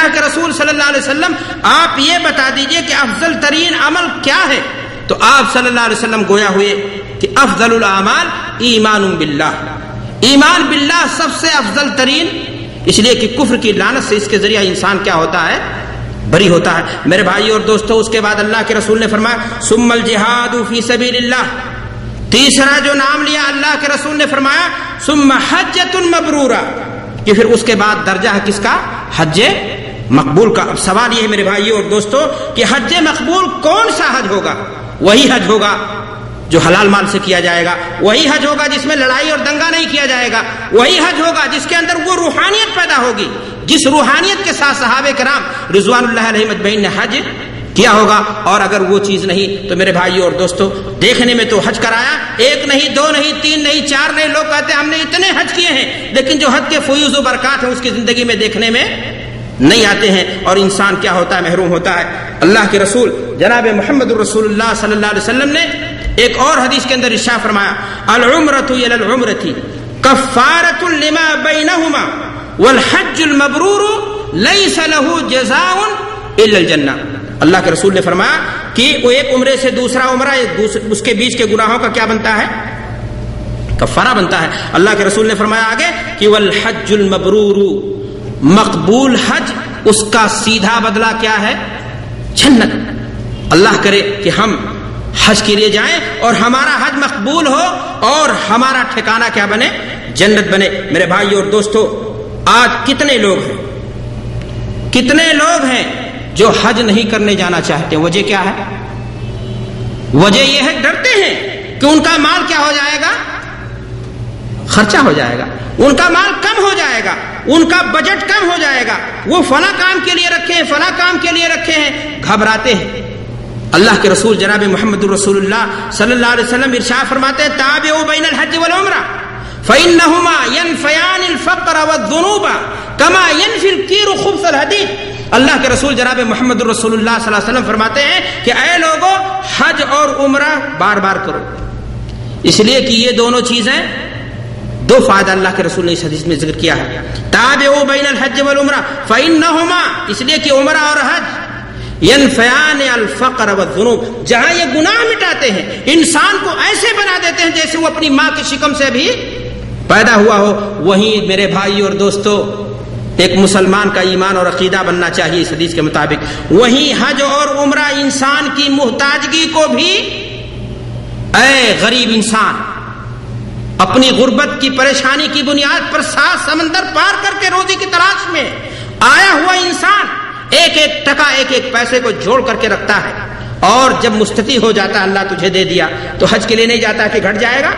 اللہ کے رسول صلی اللہ علیہ وسلم آپ یہ بتا دیجئے کہ افضل ترین عمل کیا ہے؟ تو آپ صلی اللہ علیہ وسلم گویا ہوئے کہ افضل الاعمال ایمان باللہ، ایمان باللہ سب سے افضل ترین، اس لیے کہ کفر کی لعنت سے اس کے ذریعہ انسان کیا ہوتا ہے؟ بری ہوتا ہے۔ میرے بھائی اور دوستو، اس کے بعد اللہ کے رسول نے فرمایا ثم الجہاد فی سبیل اللہ، تیسرا جو نام لیا اللہ کے رسول نے فرمایا ثم حجۃ مبرورہ، کہ پھر اس کے بعد درجہ ہے کس کا؟ حج مقبول کا۔ اب سوال یہ ہے میرے بھائیو اور دوستو کہ حج مقبول کون سا حج ہوگا؟ وہی حج ہوگا جو حلال مال سے کیا جائے گا، وہی حج ہوگا جس میں لڑائی اور دنگا نہیں کیا جائے گا، وہی حج ہوگا جس کے اندر وہ روحانیت پیدا ہوگی جس روحانیت کے ساتھ صحابہ کرام رضوان اللہ علیہم اجمعین نے حج کیا ہوگا۔ اور اگر وہ چیز نہیں تو میرے بھائیو اور دوستو، دیکھنے میں تو حج کرایا، ایک نہیں، دو نہیں، تین نہیں، چار نہیں، لوگ کہتے ہیں ہم نے اتنے حج کیے ہیں، لیکن جو حج کے فیوز و برکات ہیں اس کی زندگی میں دیکھنے میں نہیں آتے ہیں، اور انسان کیا ہوتا ہے؟ محروم ہوتا ہے۔ اللہ کے رسول جناب محمد رسول اللہ صلی اللہ علیہ وسلم نے ایک اور حدیث کے اندر ارشاد فرمایا العمرۃ الی العمرۃ کفارۃ لما بینہما والحج المبرور لیس له جزاء الا الجنہ۔ اللہ کے رسول نے فرمایا کہ وہ ایک عمرے سے دوسرا عمرہ اس کے بیچ کے گناہوں کا کیا بنتا ہے؟ کفارہ بنتا ہے۔ اللہ کے رسول نے فرمایا آگے کہ والحج المبرور، مقبول حج اس کا سیدھا بدلہ کیا ہے؟ جنت۔ اللہ کرے کہ ہم حج کے لیے جائیں اور ہمارا حج مقبول ہو اور ہمارا ٹھکانہ کیا بنے؟ جنت بنے۔ میرے بھائی اور دوستو، آج کتنے لوگ ہیں جو حج نہیں کرنے جانا چاہتے؟ وجہ کیا ہے؟ وجہ یہ ہے ڈرتے ہیں کہ ان کا مال کیا ہو جائے گا؟ خرچہ ہو جائے گا، ان کا مال کم ہو جائے گا، ان کا بجٹ کم ہو جائے گا، وہ فلاں کام کے لیے رکھے ہیں، فلاں کام کے لیے رکھے ہیں، گھبراتے ہیں۔ اللہ کے رسول جناب محمد رسول اللہ صلی اللہ علیہ وسلم ارشاد فرماتے ہیں تابعوا بین الحج والعمرہ فإنهما ينفيان الفقر والذنوب كما ينفي الكير خبث الحديد۔ اللہ کے رسول جناب محمد رسول اللہ صلی اللہ علیہ وسلم فرماتے ہیں کہ اے لوگو، حج اور عمرہ بار بار کرو، اس لیے کہ یہ دونوں چیزیں دو فائدہ اللہ کے رسول نے اس حدیث میں ذکر کیا ہے۔ تابعوا بین الحج والعمرہ فإنهما، اس لیے کہ عمرہ اور حج ینفیان الفقر والذنوب، جہاں یہ گناہ مٹاتے ہیں، انسان کو ایسے بنا دیتے ہیں جیسے وہ اپنی ماں کی شکم سے بھی پیدا ہوا ہو۔ وہیں میرے بھائی اور دوستو، ایک مسلمان کا ایمان اور عقیدہ بننا چاہیے اس حدیث کے مطابق، وہیں حج اور عمرہ انسان کی محتاجگی کو بھی، اے غریب انسان، اپنی غربت کی پریشانی کی بنیاد پر 7 سمندر پار کر کے روزی کی تلاش میں آیا ہوا انسان ایک ایک ٹکا، ایک ایک پیسے کو جوڑ کر کے رکھتا ہے، اور جب مستطیع ہو جاتا ہے اللہ تجھے دے دیا تو حج کے لیے نہیں جاتا کہ گھٹ جائے گا۔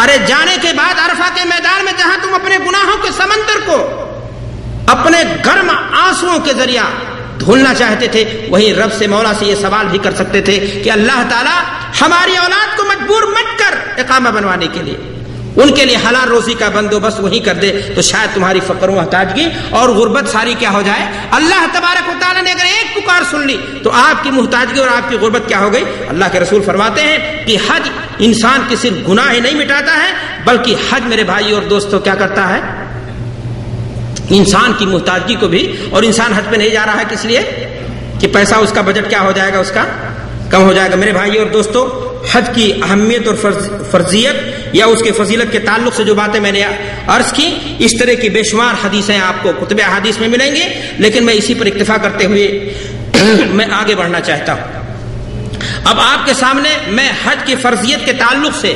ارے جانے کے بعد عرفہ کے میدان میں جہاں تم اپنے گناہوں کے سمندر کو اپنے گرم آنسوؤں کے ذریعہ دھلنا چاہتے تھے، وہیں رب سے، مولا سے یہ سوال بھی کر سکتے تھے کہ اللہ تعالیٰ ہماری اولاد کو مجبور مت کر اقامہ بنوانے کے لیے، ان کے لیے حلال روزی کا بندوبست وہیں کر دے، تو شاید تمہاری فقر و محتاجگی اور غربت ساری کیا ہو جائے۔ اللہ تبارک و تعالیٰ نے اگر ایک پکار سن لی تو آپ کی محتاجگی اور آپ کی غربت کیا ہو گئی۔ اللہ کے رسول فرماتے ہیں کہ حج انسان کی صرف گناہ ہی نہیں مٹاتا ہے، بلکہ حج میرے بھائی اور دوستوں کیا کرتا ہے؟ انسان کی محتاجگی کو بھی، اور انسان حج پہ نہیں جا رہا ہے کس لیے کہ پیسہ اس کا بجٹ کیا ہو جائے گا، اس کا کم ہو جائے گا۔ میرے بھائی اور دوستو، حج کی اہمیت اور فرضیت یا اس کے فضیلت کے تعلق سے جو باتیں میں نے عرض کی، اس طرح کی بے شمار حدیثیں آپ کو کتب احادیث میں ملیں گے، لیکن میں اسی پر اکتفا کرتے ہوئے میں آگے بڑھنا چاہتا ہوں۔ اب آپ کے سامنے میں حج کی فرضیت کے تعلق سے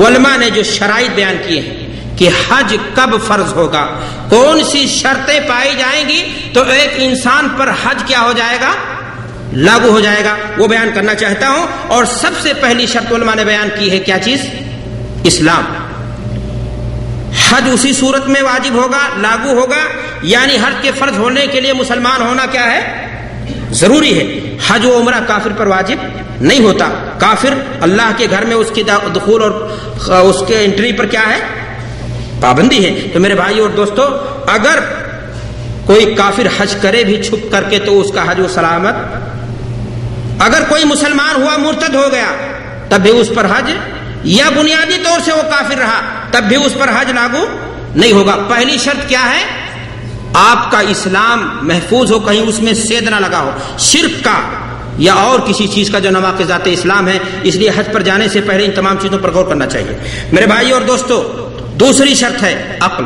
علماء نے جو شرائط بیان کیے ہیں کہ حج کب فرض ہوگا، کون سی شرطیں پائی جائیں گی تو ایک انسان پر حج کیا ہو جائے گا؟ لاگو ہو جائے گا، وہ بیان کرنا چاہتا ہوں۔ اور سب سے پہلی شرط علماء نے بیان کی ہے، کیا چیز؟ اسلام۔ حج اسی صورت میں واجب ہوگا، لاگو ہوگا، یعنی حج کے فرض ہونے کے لیے مسلمان ہونا کیا ہے؟ ضروری ہے۔ حج و عمرہ کافر پر واجب نہیں ہوتا، کافر اللہ کے گھر میں اس کی دخول اور اس کے انٹری پر کیا ہے؟ پابندی ہے۔ تو میرے بھائی اور دوستو، اگر کوئی کافر حج کرے بھی چھپ کر کے تو اس کا حج و سلامت، اگر کوئی مسلمان ہوا مرتد ہو گیا تب بھی اس پر حج، یا بنیادی طور سے وہ کافر رہا تب بھی اس پر حج لاگو نہیں ہوگا۔ پہلی شرط کیا ہے؟ آپ کا اسلام محفوظ ہو، کہیں اس میں سید نہ لگا ہو، شرک کا یا اور کسی چیز کا جو نواقضات اسلام ہے. اس لیے حج پر جانے سے پہلے ان تمام چیزوں پر غور کرنا چاہیے. میرے بھائی اور دوستو، دوسری شرط ہے عقل.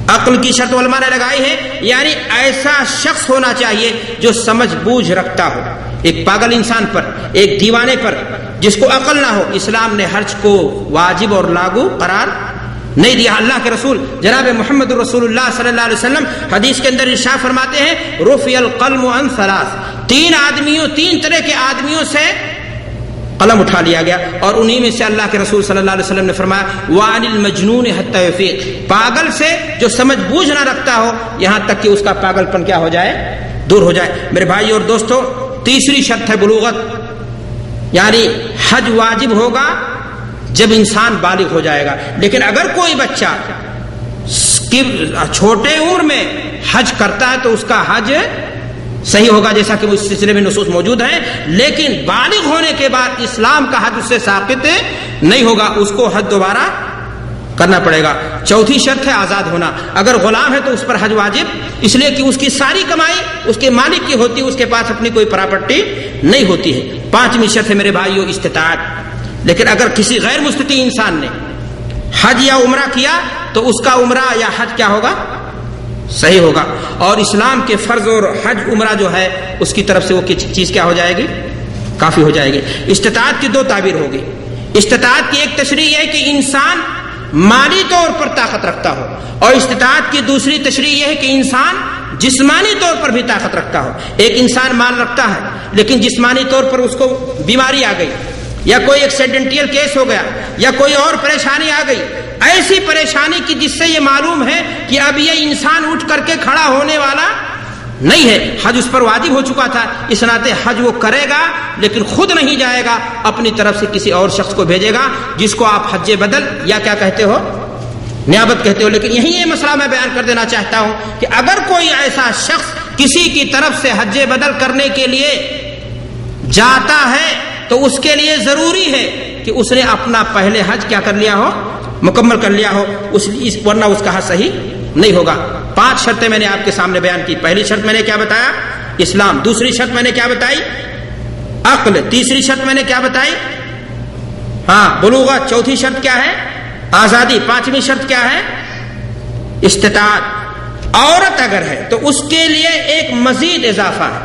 عقل کی شرط علماء نے لگائی ہے، یعنی ایسا شخص ہونا چاہیے جو سمجھ بوجھ رکھتا ہو. ایک پاگل انسان پر، ایک دیوانے پر جس کو عقل نہ ہو، اسلام نے حج کو واجب اور لاگو قرار نہیں دیا. اللہ کے رسول جناب محمد رسول اللہ صلی اللہ علیہ وسلم حدیث کے اندر ارشاد فرماتے ہیں، رفع القلم عن ثلاث، تین طرح کے آدمیوں سے قلم اٹھا لیا گیا، اور انہی میں سے اللہ کے رسول صلی اللہ علیہ وسلم نے فرمایا وعن المجنون حتی یفیق، پاگل سے جو سمجھ بوجھ نہ رکھتا ہو یہاں تک کہ اس کا پاگل پن کیا ہو جائے، دور ہو جائے. میرے بھائی اور دوستو، تیسری شرط ہے بلوغت، یعنی حج واجب ہوگا جب انسان بالغ ہو جائے گا. لیکن اگر کوئی بچہ چھوٹے عمر میں حج کرتا ہے تو اس کا حج صحیح ہوگا، جیسا کہ اس سلسلے میں نصوص موجود ہیں. لیکن بالغ ہونے کے بعد اسلام کا حج اس سے ساقط نہیں ہوگا، اس کو حج دوبارہ کرنا پڑے گا. چوتھی شرط ہے آزاد ہونا. اگر غلام ہے تو اس پر حج واجب، اس لیے کہ اس کی ساری کمائی اس کے مالک کی ہوتی ہے، اس کے پاس اپنی کوئی پراپرٹی نہیں ہوتی ہے. پانچویں شرط ہے میرے بھائیو استطاعت. لیکن اگر کسی غیر مستطیع انسان نے حج یا عمرہ کیا تو اس کا عمرہ یا حج کیا ہوگا، صحیح ہوگا. اور اسلام کے فرض اور حج عمرہ جو ہے اس کی طرف سے وہ چیز کیا ہو جائے گی، کافی ہو جائے گی. استطاعت کی دو تعبیر ہوگی. استطاعت کی ایک تشریح یہ ہے کہ انسان مالی طور پر طاقت رکھتا ہو، اور استطاعت کی دوسری تشریح یہ ہے کہ انسان جسمانی طور پر بھی طاقت رکھتا ہو. ایک انسان مال رکھتا ہے لیکن جسمانی طور پر اس کو بیماری آ گئی، یا کوئی ایکسیڈنٹل کیس ہو گیا، یا کوئی اور پریشانی آ گئی، ایسی پریشانی کی جس سے یہ معلوم ہے کہ اب یہ انسان اٹھ کر کے کھڑا ہونے والا نہیں ہے، حج اس پر واجب ہو چکا تھا، اس ناطے حج وہ کرے گا لیکن خود نہیں جائے گا، اپنی طرف سے کسی اور شخص کو بھیجے گا جس کو آپ حج بدل یا کیا کہتے ہو، نیابت کہتے ہو. لیکن یہی یہ مسئلہ میں بیان کر دینا چاہتا ہوں کہ اگر کوئی ایسا شخص کسی کی طرف سے حج بدل کرنے کے لیے جاتا ہے تو اس کے لیے ضروری ہے کہ اس نے اپنا پہلے حج کیا کر لیا ہو، مکمل کر لیا ہو، ورنہ اس کا حج صحیح نہیں ہوگا. 5 شرطیں میں نے آپ کے سامنے بیان کی. پہلی شرط میں نے کیا بتایا، اسلام. دوسری شرط میں نے کیا بتائی، عقل. تیسری شرط میں نے کیا بتائی، بلوغت. چوتھی شرط کیا ہے، آزادی. پانچویں شرط کیا ہے، استطاعت. عورت اگر ہے تو اس کے لیے ایک مزید اضافہ ہے،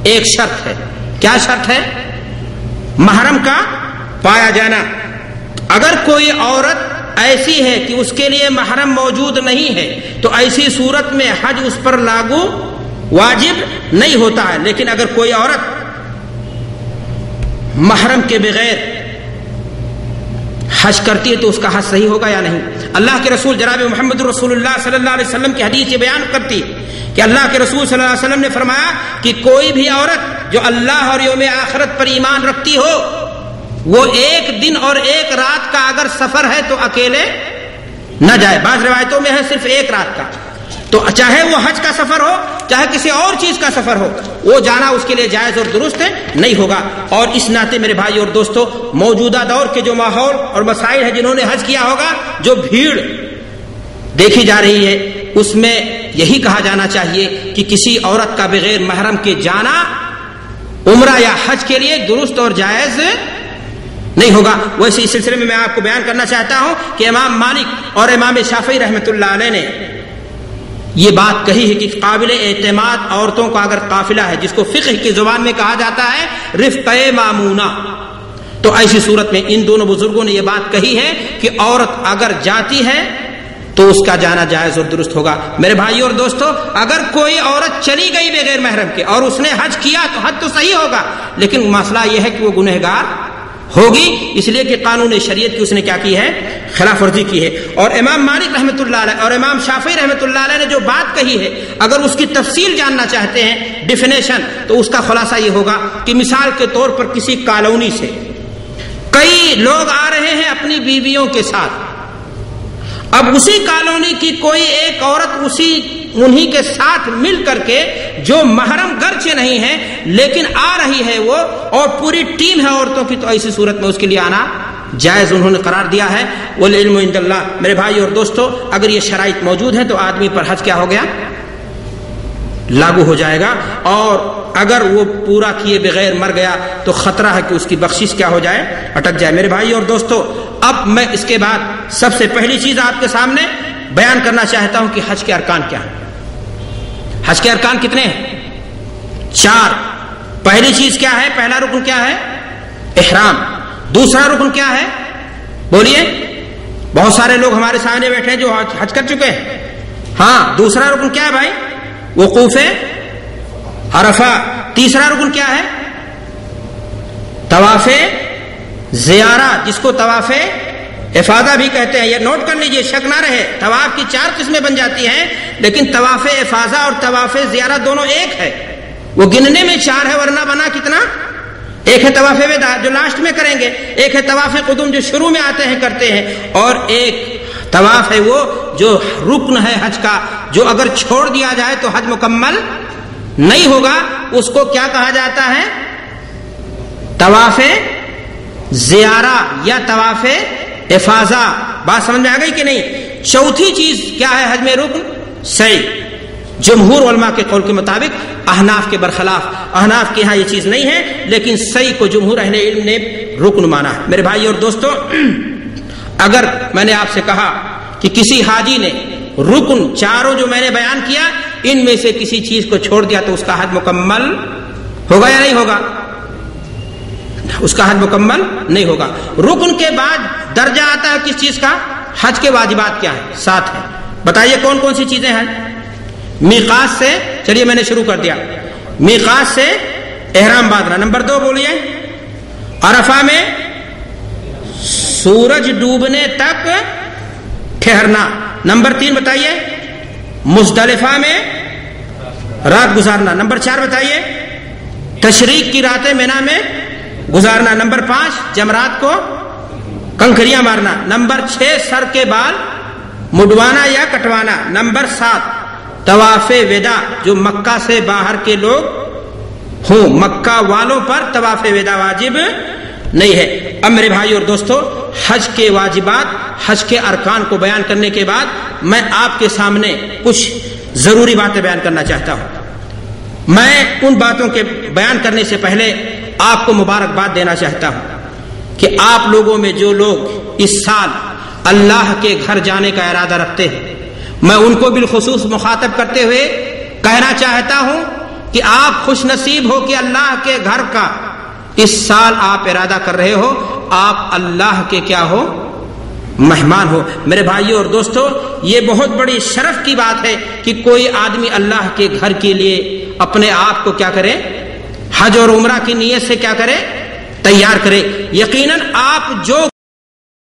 ایک شرط ہے. کیا شرط ہے، محرم کا پایا جانا. اگر کوئی عورت ایسی ہے کہ اس کے لیے محرم موجود نہیں ہے تو ایسی صورت میں حج اس پر لاگو واجب نہیں ہوتا ہے. لیکن اگر کوئی عورت محرم کے بغیر حج کرتی ہے تو اس کا حج صحیح ہوگا یا نہیں. اللہ کے رسول جناب محمد رسول اللہ صلی اللہ علیہ وسلم کی حدیث یہ بیان کرتی کہ اللہ کے رسول صلی اللہ علیہ وسلم نے فرمایا کہ کوئی بھی عورت جو اللہ اور یوم آخرت پر ایمان رکھتی ہو وہ 1 دن اور 1 رات کا اگر سفر ہے تو اکیلے نہ جائے. بعض روایتوں میں ہے صرف 1 رات کا. تو چاہے وہ حج کا سفر ہو چاہے کسی اور چیز کا سفر ہو، وہ جانا اس کے لیے جائز اور درست نہیں ہوگا. اور اس ناطے میرے بھائی اور دوستو، موجودہ دور کے جو ماحول اور مسائل ہیں جنہوں نے حج کیا ہوگا، جو بھیڑ دیکھی جا رہی ہے، اس میں یہی کہا جانا چاہیے کہ کسی عورت کا بغیر محرم کے جانا عمرہ یا حج کے لیے درست اور جائز نہیں ہوگا. ویسے اس سلسلے میں آپ کو بیان کرنا چاہتا ہوں کہ امام مالک اور امام شافعی رحمۃ اللہ علیہ نے یہ بات کہی ہے کہ قابل اعتماد عورتوں کا اگر قافلہ ہے، جس کو فقہ کی زبان میں کہا جاتا ہے رفقہ مامونہ، تو ایسی صورت میں ان دونوں بزرگوں نے یہ بات کہی ہے کہ عورت اگر جاتی ہے تو اس کا جانا جائز اور درست ہوگا. میرے بھائیو اور دوستو، اگر کوئی عورت چلی گئی بغیر محرم کے اور اس نے حج کیا تو حج تو صحیح ہوگا، لیکن مسئلہ یہ ہے کہ وہ گنہگار ہوگی، اس لیے کہ قانون شریعت کی اس نے کیا کی ہے، خلاف ورزی کی ہے. اور امام مالک رحمۃ اللہ علیہ اور امام شافعی رحمۃ اللہ علیہ نے جو بات کہی ہے، اگر اس کی تفصیل جاننا چاہتے ہیں، ڈیفینیشن، تو اس کا خلاصہ یہ ہوگا کہ مثال کے طور پر کسی کالونی سے کئی لوگ آ رہے ہیں اپنی بیویوں کے ساتھ. اب اسی کالونی کی کوئی ایک عورت انہی کے ساتھ مل کر کے جو محرم گرچہ نہیں ہے لیکن آ رہی ہے وہ، اور پوری ٹیم ہے عورتوں کی، تو ایسی صورت میں اس کے لیے آنا جائز انہوں نے قرار دیا ہے. والعلم عند اللہ. میرے بھائی اور دوستو، اگر یہ شرائط موجود ہیں تو آدمی پر حج کیا ہو گیا؟ لاگو ہو جائے گا. اور اگر وہ پورا کیے بغیر مر گیا تو خطرہ ہے کہ اس کی بخشش کیا ہو جائے؟ اٹک جائے. میرے بھائی اور دوستو، اب میں اس کے بعد سب سے پہلی چیز آپ کے سامنے بیان کرنا چاہتا ہوں کہ حج کے ارکان کیا ہیں. حج کے ارکان کتنے ہیں؟ 4. پہلی چیز کیا ہے؟ پہلا رکن کیا ہے؟ احرام. دوسرا رکن کیا ہے؟ بولیے. بہت سارے لوگ ہمارے سامنے بیٹھے ہیں جو حج کر چکے ہیں. ہاں، دوسرا رکن کیا ہے بھائی؟ وقوف عرفہ. تیسرا رکن کیا ہے؟ طواف زیارہ، جس کو طواف افاضہ بھی کہتے ہیں. یہ نوٹ کر لیجئے، شک نہ رہے. طواف کی 4 قسمیں بن جاتی ہیں، لیکن طواف افاضہ اور طواف زیارہ دونوں ایک ہے. وہ گننے میں 4 ہے، ورنہ بنا کتنا؟ ایک ہے طواف وداع جو لاسٹ میں کریں گے، ایک ہے طواف قدوم جو شروع میں آتے ہیں کرتے ہیں، اور ایک طواف ہے وہ جو رکن ہے حج کا، جو اگر چھوڑ دیا جائے تو حج مکمل نہیں ہوگا. اس کو کیا کہا جاتا ہے؟ طواف زیارہ یا طواف افاضہ. بات سمجھ میں آ گئی کہ نہیں؟ چوتھی چیز کیا ہے حج میں رکن؟ سعی. جمہور علماء کے قول کے مطابق، احناف کے برخلاف. احناف کے ہاں یہ چیز نہیں ہے، لیکن سعی کو جمہور اہل علم نے رکن مانا ہے. میرے بھائی اور دوستو، اگر میں نے آپ سے کہا کہ کسی حاجی نے رکن 4 جو میں نے بیان کیا ان میں سے کسی چیز کو چھوڑ دیا تو اس کا حج مکمل ہوگا یا نہیں ہوگا؟ اس کا حج مکمل نہیں ہوگا. رکن کے بعد درجہ آتا ہے کس چیز کا؟ حج کے واجبات کیا ہے؟ 7 ہیں. بتائیے کون کون سی چیزیں ہیں؟ میقات سے، چلیے میں نے شروع کر دیا. میقات سے احرام باندھنا. نمبر 2 بولیے. عرفہ میں سورج ڈوبنے تک ٹھہرنا. نمبر 3 بتائیے. مزدلفہ میں رات گزارنا. نمبر 4 بتائیے. تشریق کی راتیں مینا میں گزارنا. نمبر 5 جمرات کو کنکریاں مارنا. نمبر 6 سر کے بال مڈوانا یا کٹوانا. نمبر 7 طواف وداع، جو مکہ سے باہر کے لوگ ہوں، مکہ والوں پر طواف وداع واجب نہیں ہے. اب میرے بھائی اور دوستو، حج کے واجبات، حج کے ارکان کو بیان کرنے کے بعد میں آپ کے سامنے کچھ ضروری باتیں بیان کرنا چاہتا ہوں. میں ان باتوں کے بیان کرنے سے پہلے آپ کو مبارکباد دینا چاہتا ہوں کہ آپ لوگوں میں جو لوگ اس سال اللہ کے گھر جانے کا ارادہ رکھتے ہیں، میں ان کو بالخصوص مخاطب کرتے ہوئے کہنا چاہتا ہوں کہ آپ خوش نصیب ہو کہ اللہ کے گھر کا اس سال آپ ارادہ کر رہے ہو. آپ اللہ کے کیا ہو؟ مہمان ہو. میرے بھائیوں اور دوستو، یہ بہت بڑی شرف کی بات ہے کہ کوئی آدمی اللہ کے گھر کے لیے اپنے آپ کو کیا کرے؟ حج اور عمرہ کی نیت سے کیا کرے؟ تیار کرے. یقیناً آپ جو